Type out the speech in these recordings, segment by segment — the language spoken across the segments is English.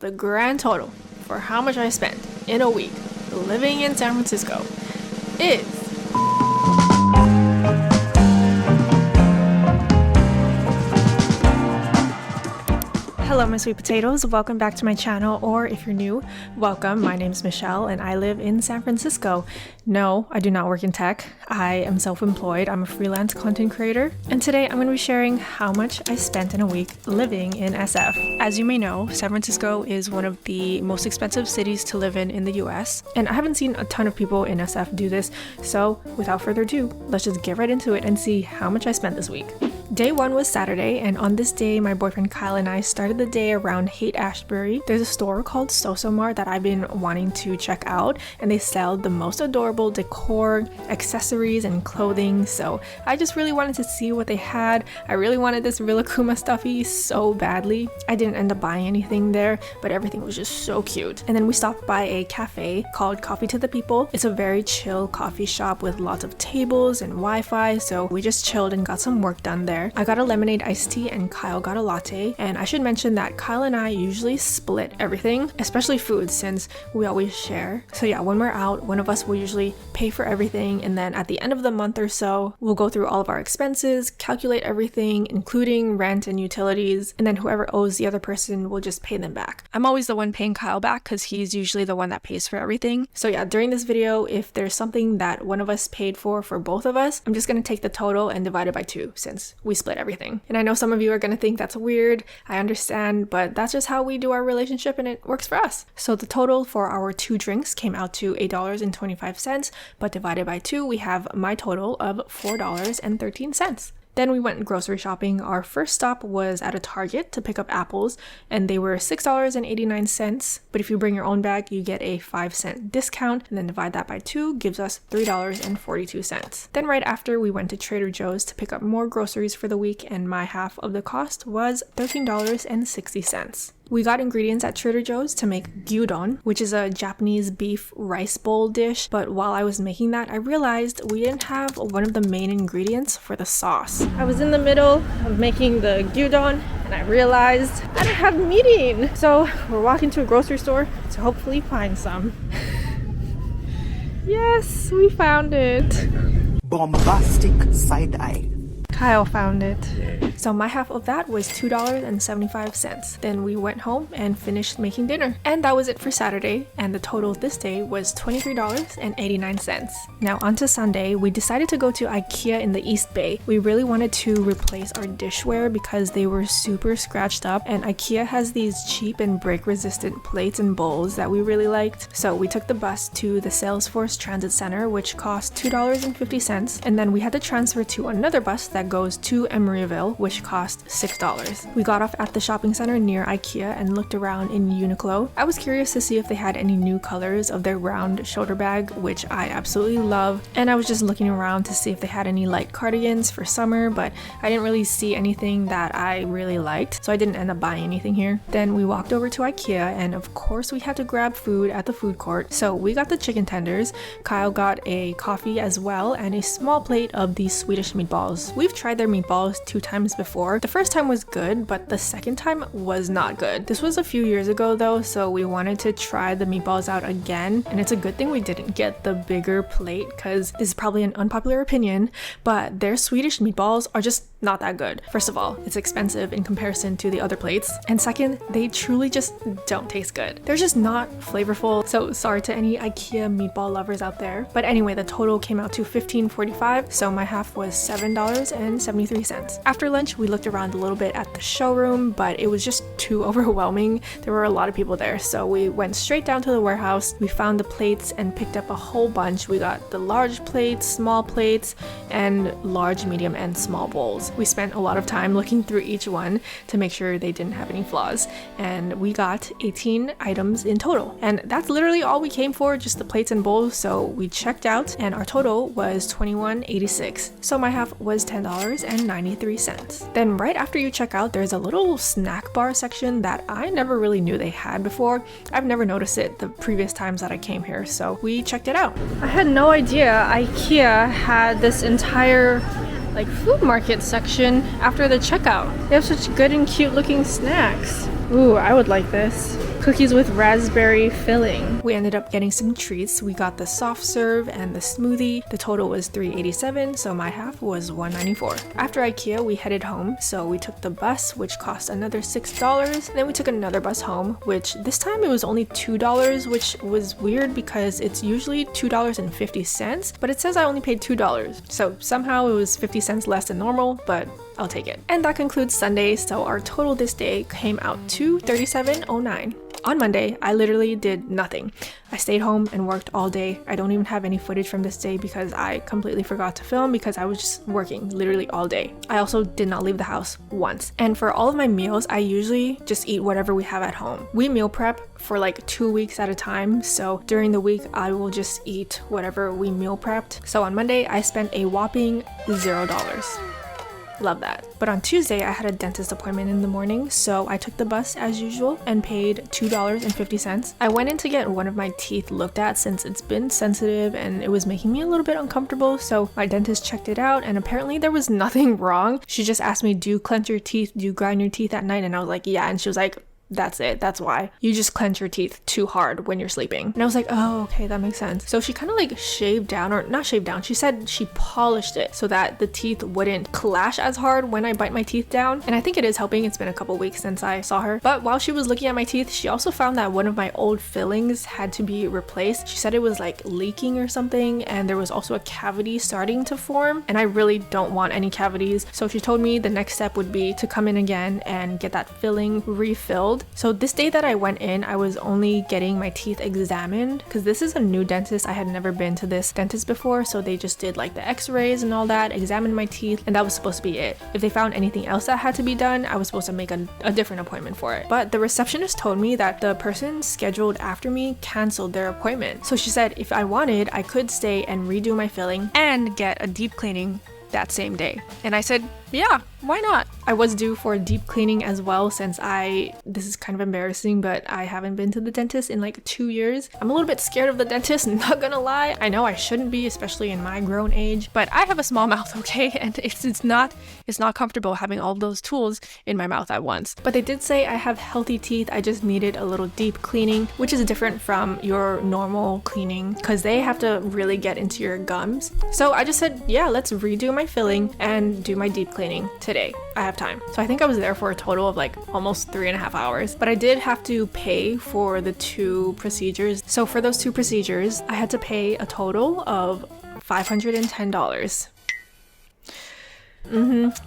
the grand total for how much I spent in a week living in San Francisco is Hello my sweet potatoes, welcome back to my channel, or if you're new, welcome. My name's Michelle and I live in San Francisco. No, I do not work in tech. I am self-employed. I'm a freelance content creator. And today I'm going to be sharing how much I spent in a week living in SF. As you may know, San Francisco is one of the most expensive cities to live in the US. And I haven't seen a ton of people in SF do this. So without further ado, let's just get right into it and see how much I spent this week. Day one was Saturday, and on this day, my boyfriend Kyle and I started the day around Haight-Ashbury. There's a store called Sosomar that I've been wanting to check out, and they sell the most adorable decor, accessories, and clothing, so I just really wanted to see what they had. I really wanted this Rilakkuma stuffy so badly. I didn't end up buying anything there, but everything was just so cute. And then we stopped by a cafe called Coffee to the People. It's a very chill coffee shop with lots of tables and Wi-Fi, so we just chilled and got some work done there. I got a lemonade iced tea and Kyle got a latte, and I should mention that Kyle and I usually split everything, especially food, since we always share. So yeah, when we're out, one of us will usually pay for everything, and then at the end of the month or so, we'll go through all of our expenses, calculate everything, including rent and utilities, and then whoever owes the other person will just pay them back. I'm always the one paying Kyle back because he's usually the one that pays for everything. So yeah, during this video, if there's something that one of us paid for both of us, I'm just gonna take the total and divide it by 2 since we split everything. And I know some of you are gonna think that's weird, I understand, but that's just how we do our relationship and it works for us. So the total for our 2 drinks came out to $8.25, but divided by 2, we have my total of $4.13. Then we went grocery shopping. Our first stop was at a Target to pick up apples, and they were $6.89. But if you bring your own bag, you get a 5-cent discount, and then divide that by 2 gives us $3.42. Then right after, we went to Trader Joe's to pick up more groceries for the week, and my half of the cost was $13.60. We got ingredients at Trader Joe's to make gyudon, which is a Japanese beef rice bowl dish, but while I was making that, I realized we didn't have one of the main ingredients for the sauce. I was in the middle of making the gyudon and I realized I didn't have meat. So we're walking to a grocery store to hopefully find some. Yes, we found it. Bombastic side eye. Kyle found it. So my half of that was $2.75. Then we went home and finished making dinner. And that was it for Saturday, and the total this day was $23.89. Now onto Sunday, we decided to go to IKEA in the East Bay. We really wanted to replace our dishware because they were super scratched up, and IKEA has these cheap and break-resistant plates and bowls that we really liked. So we took the bus to the Salesforce Transit Center, which cost $2.50, and then we had to transfer to another bus that goes to Emeryville, which cost $6. We got off at the shopping center near IKEA and looked around in Uniqlo. I was curious to see if they had any new colors of their round shoulder bag, which I absolutely love, and I was just looking around to see if they had any light cardigans for summer, but I didn't really see anything that I really liked, so I didn't end up buying anything here. Then we walked over to IKEA, and of course we had to grab food at the food court, so we got the chicken tenders. Kyle got a coffee as well and a small plate of these Swedish meatballs. We've tried their meatballs 2 times before. The first time was good, but the second time was not good. This was a few years ago though, so we wanted to try the meatballs out again, and it's a good thing we didn't get the bigger plate because this is probably an unpopular opinion, but their Swedish meatballs are just not that good. First of all, it's expensive in comparison to the other plates, and second, they truly just don't taste good. They're just not flavorful, so sorry to any IKEA meatball lovers out there. But anyway, the total came out to $15.45, so my half was $7.73. After lunch, we looked around a little bit at the showroom, but it was just too overwhelming. There were a lot of people there, so we went straight down to the warehouse. We found the plates and picked up a whole bunch. We got the large plates, small plates, and large, medium, and small bowls. We spent a lot of time looking through each one to make sure they didn't have any flaws, and we got 18 items in total. And that's literally all we came for, just the plates and bowls, so we checked out and our total was $21.86. So my half was $10.93. Then right after you check out, there's a little snack bar section that I never really knew they had before. I've never noticed it the previous times that I came here, so we checked it out. I had no idea IKEA had this entire food market section after the checkout. They have such good and cute looking snacks. Ooh, I would like this. cookies with raspberry filling. We ended up getting some treats. We got the soft serve and the smoothie. The total was $3.87, so my half was $1.94. After IKEA, we headed home, so we took the bus, which cost another $6. Then we took another bus home, which this time it was only $2, which was weird because it's usually $2.50, but it says I only paid $2. So somehow it was 50 cents less than normal, but I'll take it. And that concludes Sunday, so our total this day came out to $37.09. On Monday, I literally did nothing. I stayed home and worked all day. I don't even have any footage from this day because I completely forgot to film because I was just working literally all day. I also did not leave the house once. And for all of my meals, I usually just eat whatever we have at home. We meal prep for like 2 weeks at a time, so during the week I will just eat whatever we meal prepped. So on Monday, I spent a whopping $0. Love that. But on Tuesday, I had a dentist appointment in the morning, so I took the bus as usual and paid $2.50. I went in to get one of my teeth looked at since it's been sensitive and it was making me a little bit uncomfortable, so my dentist checked it out and apparently there was nothing wrong. She just asked me, do you clench your teeth? Do you grind your teeth at night? And I was like, yeah. And she was like, that's it. That's why. You just clench your teeth too hard when you're sleeping. And I was like, oh, okay, that makes sense. So she kind of like shaved down, or not shaved down. She said she polished it so that the teeth wouldn't clash as hard when I bite my teeth down. And I think it is helping. It's been a couple weeks since I saw her. But while she was looking at my teeth, she also found that one of my old fillings had to be replaced. She said it was like leaking or something. And there was also a cavity starting to form. And I really don't want any cavities. So she told me the next step would be to come in again and get that filling refilled. So this day that I went in, I was only getting my teeth examined because this is a new dentist. I had never been to this dentist before, so they just did like the x-rays and all that, examined my teeth, and that was supposed to be it. If they found anything else that had to be done, I was supposed to make a different appointment for it. But the receptionist told me that the person scheduled after me canceled their appointment. So she said if I wanted, I could stay and redo my filling and get a deep cleaning that same day. And I said, yeah, why not? I was due for a deep cleaning as well since this is kind of embarrassing, but I haven't been to the dentist in like 2 years. I'm a little bit scared of the dentist, not gonna lie. I know I shouldn't be, especially in my grown age, but I have a small mouth, okay? And it's not comfortable having all those tools in my mouth at once. But they did say I have healthy teeth. I just needed a little deep cleaning, which is different from your normal cleaning because they have to really get into your gums. So I just said, yeah, let's redo my filling and do my deep cleaning today. I have time. So I think I was there for a total of like almost 3.5 hours, but I did have to pay for the 2 procedures. So for those 2 procedures, I had to pay a total of $510.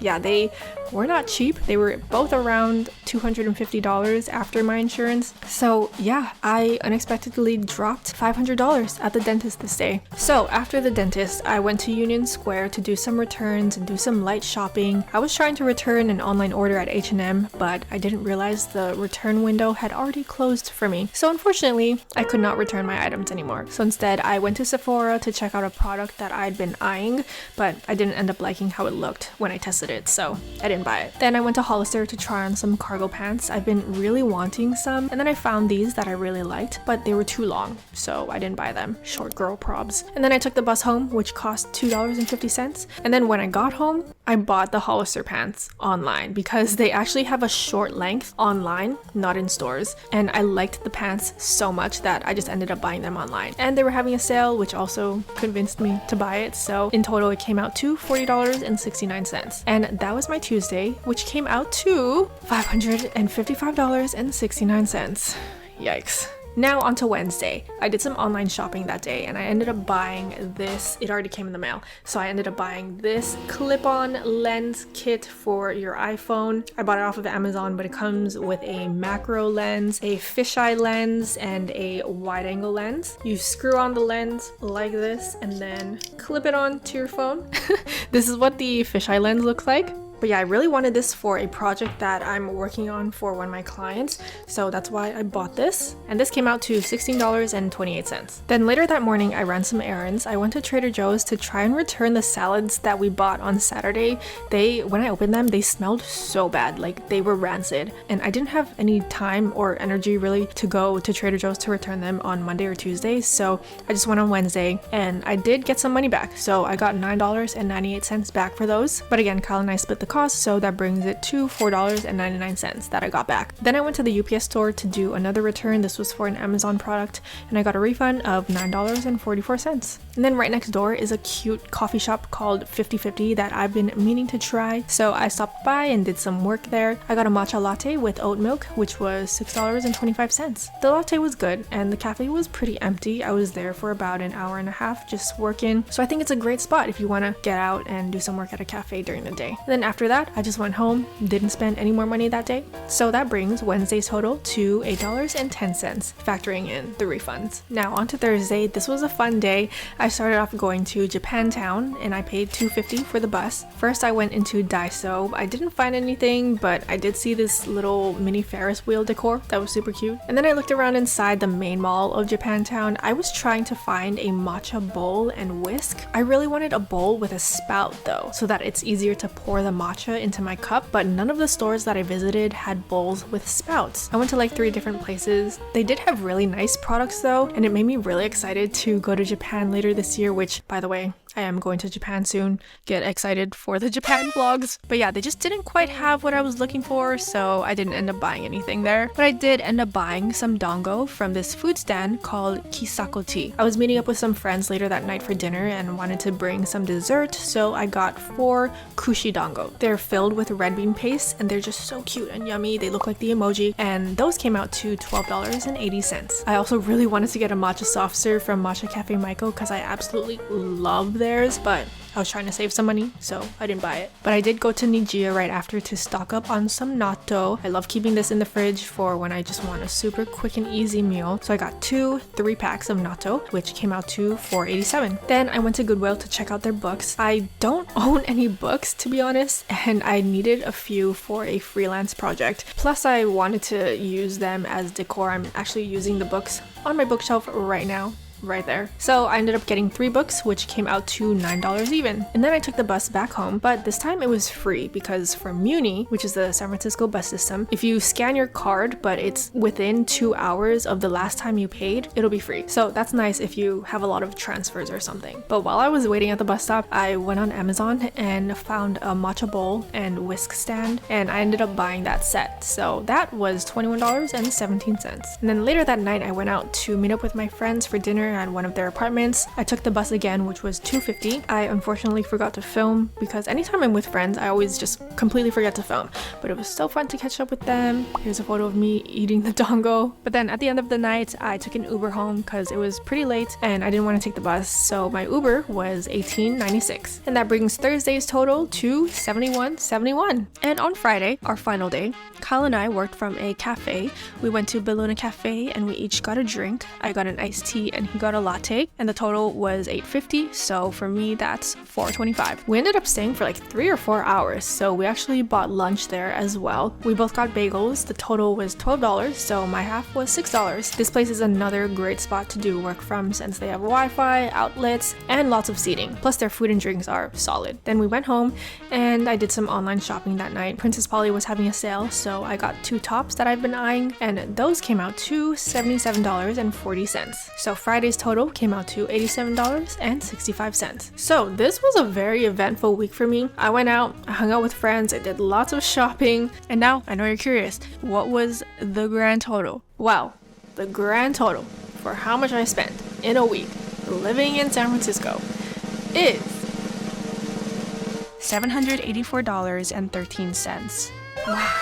Yeah, they were not cheap. They were both around $250 after my insurance. So yeah, I unexpectedly dropped $500 at the dentist this day. So after the dentist, I went to Union Square to do some returns and do some light shopping. I was trying to return an online order at H&M, but I didn't realize the return window had already closed for me. So unfortunately, I could not return my items anymore. So instead, I went to Sephora to check out a product that I'd been eyeing, but I didn't end up liking how it looked when I tested it, so I didn't buy it. Then I went to Hollister to try on some cargo pants. I've been really wanting some, and then I found these that I really liked, but they were too long, so I didn't buy them. Short girl probs. And then I took the bus home, which cost $2.50. And then when I got home, I bought the Hollister pants online because they actually have a short length online, not in stores. And I liked the pants so much that I just ended up buying them online. And they were having a sale, which also convinced me to buy it. So in total, it came out to $40.69. And that was my Tuesday, which came out to $555.69. Yikes. Now onto Wednesday. I did some online shopping that day and I ended up buying this. It already came in the mail. So I ended up buying this clip-on lens kit for your iPhone. I bought it off of Amazon, but it comes with a macro lens, a fisheye lens, and a wide-angle lens. You screw on the lens like this and then clip it on to your phone. This is what the fisheye lens looks like. But yeah, I really wanted this for a project that I'm working on for one of my clients, so that's why I bought this. And this came out to $16.28. Then later that morning, I ran some errands. I went to Trader Joe's to try and return the salads that we bought on Saturday. When I opened them, they smelled so bad, like they were rancid. And I didn't have any time or energy really to go to Trader Joe's to return them on Monday or Tuesday, so I just went on Wednesday and I did get some money back. So I got $9.98 back for those. But again, Kyle and I split the cost, so that brings it to $4.99 that I got back. Then I went to the UPS store to do another return. This was for an Amazon product, and I got a refund of $9.44. And then right next door is a cute coffee shop called 50/50 that I've been meaning to try, so I stopped by and did some work there. I got a matcha latte with oat milk, which was $6.25. The latte was good, and the cafe was pretty empty. I was there for about an hour and a half just working, so I think it's a great spot if you want to get out and do some work at a cafe during the day. And then after that, I just went home, didn't spend any more money that day. So that brings Wednesday's total to $8.10, factoring in the refunds. Now on to Thursday. This was a fun day. I started off going to Japantown, and I paid $2.50 for the bus. First I went into Daiso. I didn't find anything, but I did see this little mini Ferris wheel decor that was super cute. And then I looked around inside the main mall of Japantown. I was trying to find a matcha bowl and whisk. I really wanted a bowl with a spout though, so that it's easier to pour the matcha into my cup, but none of the stores that I visited had bowls with spouts. I went to like 3 different places. They did have really nice products though, and it made me really excited to go to Japan later this year, which, by the way, I am going to Japan soon. Get excited for the Japan vlogs. But yeah, they just didn't quite have what I was looking for, so I didn't end up buying anything there. But I did end up buying some dango from this food stand called Kisako Tea. I was meeting up with some friends later that night for dinner and wanted to bring some dessert, so I got 4 kushi dango. They're filled with red bean paste, and they're just so cute and yummy. They look like the emoji, and those came out to $12.80. I also really wanted to get a matcha soft serve from Matcha Cafe Maiko because I absolutely love theirs, but I was trying to save some money, so I didn't buy it. But I did go to Nijiya right after to stock up on some natto. I love keeping this in the fridge for when I just want a super quick and easy meal. So I got 2 3-packs of natto, which came out to $4.87. Then I went to Goodwill to check out their books. I don't own any books, to be honest, and I needed a few for a freelance project. Plus I wanted to use them as decor. I'm actually using the books on my bookshelf right now. Right there. So I ended up getting 3 books, which came out to $9 even. And then I took the bus back home, but this time it was free because for Muni, which is the San Francisco bus system, if you scan your card but it's within 2 hours of the last time you paid, it'll be free. So that's nice if you have a lot of transfers or something. But while I was waiting at the bus stop, I went on Amazon and found a matcha bowl and whisk stand, and I ended up buying that set. So that was $21.17. And then later that night I went out to meet up with my friends for dinner at one of their apartments. I took the bus again, which was $2.50. I unfortunately forgot to film because anytime I'm with friends, I always just completely forget to film. But it was so fun to catch up with them. Here's a photo of me eating the dango. But then at the end of the night, I took an Uber home because it was pretty late and I didn't want to take the bus. So my Uber was $18.96. And that brings Thursday's total to $71.71. And on Friday, our final day, Kyle and I worked from a cafe. We went to Belluna Cafe and we each got a drink. I got an iced tea and he got a latte, and the total was $8.50, so for me that's $4.25. We ended up staying for like 3 or 4 hours, so we actually bought lunch there as well. We both got bagels. The total was $12, so my half was $6. This place is another great spot to do work from since they have Wi-Fi, outlets, and lots of seating. Plus their food and drinks are solid. Then we went home and I did some online shopping that night. Princess Polly was having a sale, so I got 2 tops that I've been eyeing, and those came out to $77.40. So Friday's total came out to $87.65. So this was a very eventful week for me. I went out, I hung out with friends, I did lots of shopping, and now I know you're curious, what was the grand total? Well, the grand total for how much I spent in a week living in San Francisco is $784.13. Wow.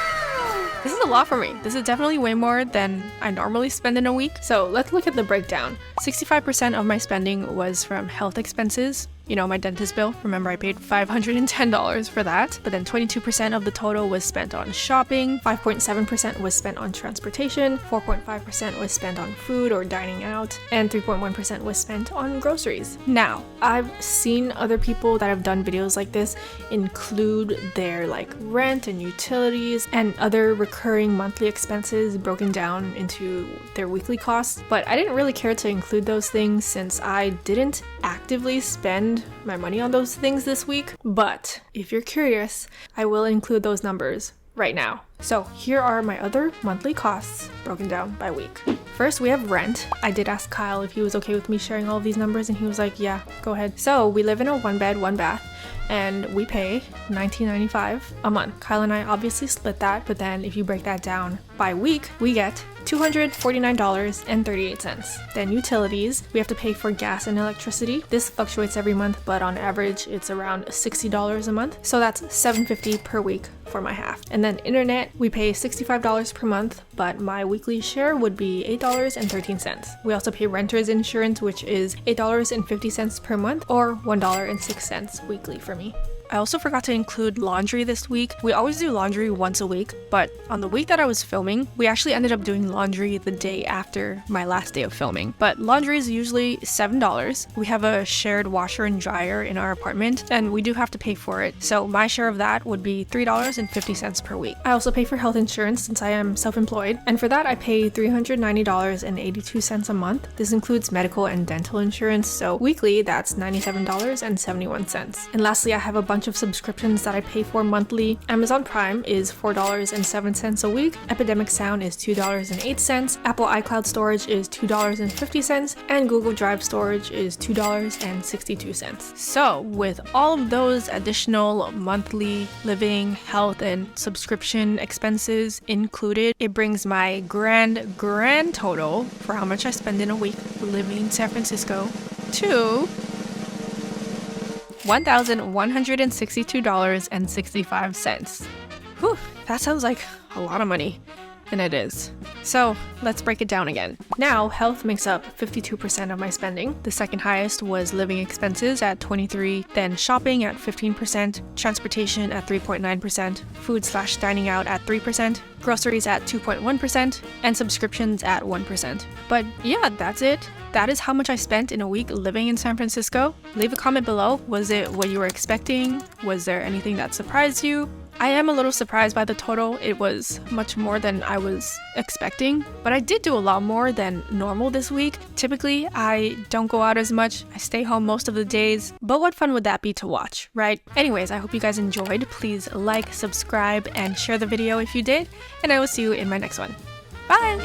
This is a lot for me. This is definitely way more than I normally spend in a week. So let's look at the breakdown. 65% of my spending was from health expenses. You know, my dentist bill. Remember, I paid $510 for that. But then 22% of the total was spent on shopping, 5.7% was spent on transportation, 4.5% was spent on food or dining out, and 3.1% was spent on groceries. Now, I've seen other people that have done videos like this include their like rent and utilities and other recurring monthly expenses broken down into their weekly costs, but I didn't really care to include those things since I didn't actively spend my money on those things this week. But if you're curious, I will include those numbers right now. So here are my other monthly costs broken down by week. First, we have rent. I did ask Kyle if he was okay with me sharing all of these numbers, and he was like, yeah, go ahead. So we live in a 1-bed, 1-bath, and we pay $19.95 a month. Kyle and I obviously split that, but then if you break that down by week, we get $249.38. Then utilities, we have to pay for gas and electricity. This fluctuates every month, but on average, it's around $60 a month. So that's $7.50 per week for my half. And then internet, we pay $65 per month, but my weekly share would be $8.13. We also pay renter's insurance, which is $8.50 per month, or $1.06 weekly for me. I also forgot to include laundry this week. We always do laundry once a week, but on the week that I was filming, we actually ended up doing laundry the day after my last day of filming. But laundry is usually $7. We have a shared washer and dryer in our apartment, and we do have to pay for it. So my share of that would be $3.50 per week. I also pay for health insurance since I am self-employed, and for that I pay $390.82 a month. This includes medical and dental insurance, so weekly that's $97.71. And lastly, I have a bunch of subscriptions that I pay for monthly. Amazon Prime is $4.07 a week, Epidemic Sound is $2.08, Apple iCloud storage is $2.50, and Google Drive storage is $2.62. So with all of those additional monthly living, health, and subscription expenses included, it brings my grand total for how much I spend in a week living in San Francisco to $1,162.65. Whew, that sounds like a lot of money. And it is. So let's break it down again. Now, health makes up 52% of my spending. The second highest was living expenses at 23%, then shopping at 15%, transportation at 3.9%, food/dining out at 3%, groceries at 2.1%, and subscriptions at 1%. But yeah, that's it. That is how much I spent in a week living in San Francisco. Leave a comment below. Was it what you were expecting? Was there anything that surprised you? I am a little surprised by the total. It was much more than I was expecting, but I did do a lot more than normal this week. Typically, I don't go out as much. I stay home most of the days, but what fun would that be to watch, right? Anyways, I hope you guys enjoyed. Please like, subscribe, and share the video if you did, and I will see you in my next one. Bye!